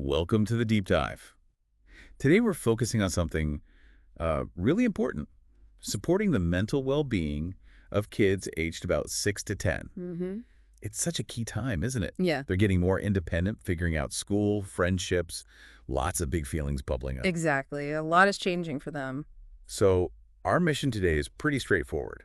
Welcome to the deep dive. Today we're focusing on something really important, supporting the mental well-being of kids aged about 6 to 10. Mm-hmm. It's such a key time, isn't it? Yeah, They're getting more independent, figuring out school, friendships, lots of big feelings bubbling up. exactly. A lot is changing for them. So our mission today is pretty straightforward.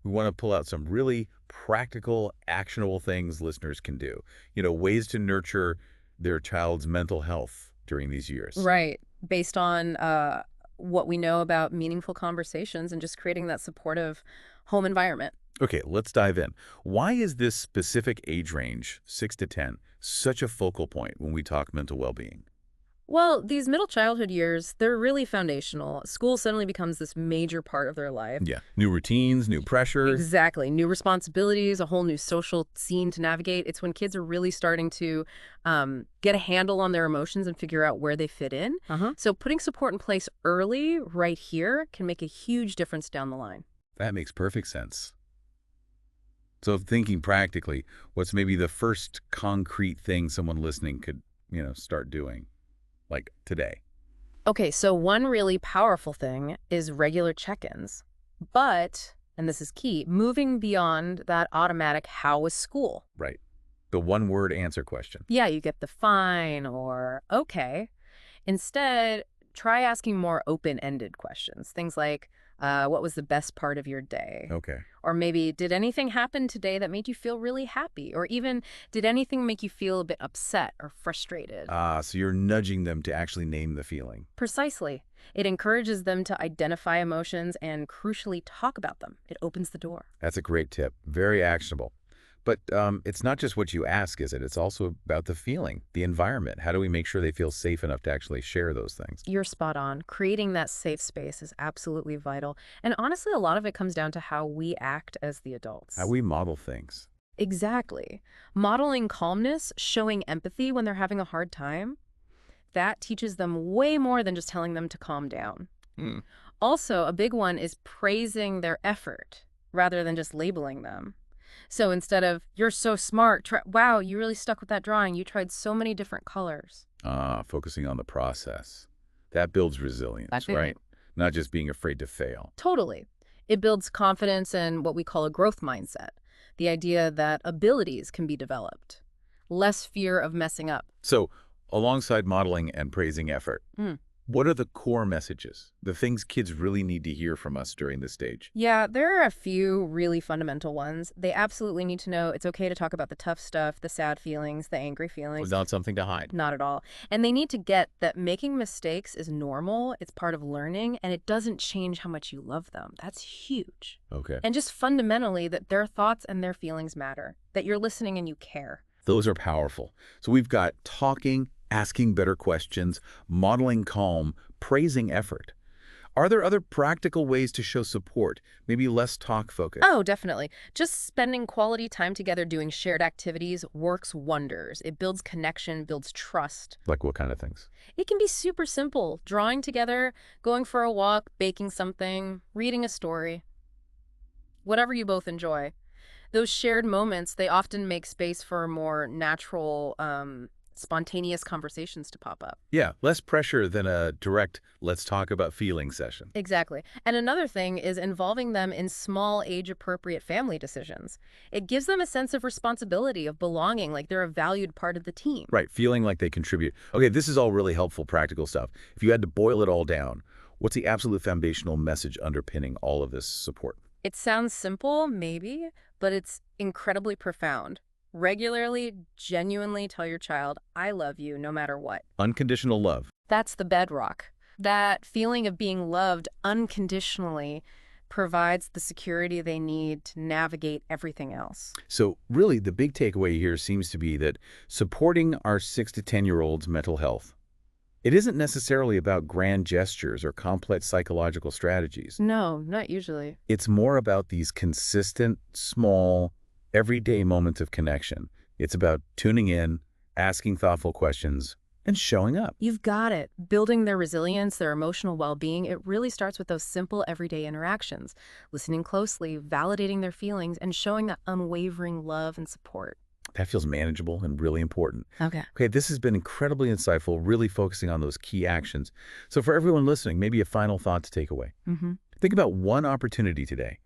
We want to pull out some really practical, actionable things listeners can do. Ways to nurture their child's mental health during these years. Right. Based on what we know about meaningful conversations and just creating that supportive home environment. Okay, let's dive in. Why is this specific age range, 6 to 10, such a focal point when we talk mental well-being? Well, these middle childhood years, they're really foundational. School suddenly becomes this major part of their life. Yeah, new routines, new pressure. Exactly. New responsibilities, a whole new social scene to navigate. It's when kids are really starting to get a handle on their emotions and figure out where they fit in. So putting support in place early, right here, can make a huge difference down the line. That makes perfect sense. So thinking practically, what's maybe the first concrete thing someone listening could, start doing, like today? Okay, so one really powerful thing is regular check-ins. But, and this is key, moving beyond that automatic "how was school?" Right. The one-word answer question. Yeah, you get the fine or okay. Instead, try asking more open-ended questions. Things like, what was the best part of your day? Okay. Or maybe, did anything happen today that made you feel really happy? Or even, did anything make you feel a bit upset or frustrated? So you're nudging them to actually name the feeling. Precisely. It encourages them to identify emotions and, crucially, talk about them. It opens the door. That's a great tip. Very actionable. But it's not just what you ask, is it? It's also about the feeling, the environment. How do we make sure they feel safe enough to actually share those things? You're spot on. Creating that safe space is absolutely vital. And honestly, a lot of it comes down to how we act as the adults. How we model things. Exactly. Modeling calmness, showing empathy when they're having a hard time, that teaches them way more than just telling them to calm down. Hmm. Also, a big one is praising their effort rather than just labeling them. So instead of, you're so smart, wow, you really stuck with that drawing. You tried so many different colors. Focusing on the process. That builds resilience, right? Not just being afraid to fail. Totally. It builds confidence and what we call a growth mindset. The idea that abilities can be developed. Less fear of messing up. So alongside modeling and praising effort, what are the core messages, the things kids really need to hear from us during this stage? Yeah, there are a few really fundamental ones. They absolutely need to know it's okay to talk about the tough stuff, the sad feelings, the angry feelings. Not something to hide. Not at all. And they need to get that making mistakes is normal, it's part of learning, and it doesn't change how much you love them. That's huge. Okay. And just fundamentally that their thoughts and their feelings matter, that you're listening and you care. Those are powerful. So we've got talking, asking better questions, modeling calm, praising effort. Are there other practical ways to show support, maybe less talk focus? Oh, definitely. Just spending quality time together doing shared activities works wonders. It builds connection, builds trust. Like what kind of things? It can be super simple. Drawing together, going for a walk, baking something, reading a story. Whatever you both enjoy. Those shared moments, they often make space for more natural, spontaneous conversations to pop up. Yeah, less pressure than a direct let's talk about feelings session. Exactly. And another thing is involving them in small, age-appropriate family decisions. It gives them a sense of responsibility, of belonging, like they're a valued part of the team. Right, feeling like they contribute. Okay, this is all really helpful practical stuff. If you had to boil it all down, what's the absolute foundational message underpinning all of this support? It sounds simple, maybe, but it's incredibly profound. Regularly, genuinely tell your child, I love you no matter what. Unconditional love. That's the bedrock. That feeling of being loved unconditionally provides the security they need to navigate everything else. So really, the big takeaway here seems to be that supporting our 6 to 10-year-olds' mental health, it isn't necessarily about grand gestures or complex psychological strategies. No, not usually. It's more about these consistent, small, everyday moments of connection. It's about tuning in, asking thoughtful questions, and showing up. You've got it. Building their resilience, their emotional well-being, it really starts with those simple everyday interactions. Listening closely, validating their feelings, and showing that unwavering love and support. That feels manageable and really important. Okay. Okay, this has been incredibly insightful, really focusing on those key actions. So for everyone listening, maybe a final thought to take away. Mm-hmm. Think about one opportunity today,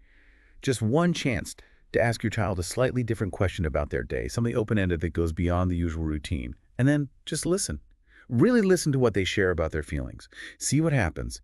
just one chance to ask your child a slightly different question about their day, something open-ended that goes beyond the usual routine. And then just listen. Really listen to what they share about their feelings. See what happens.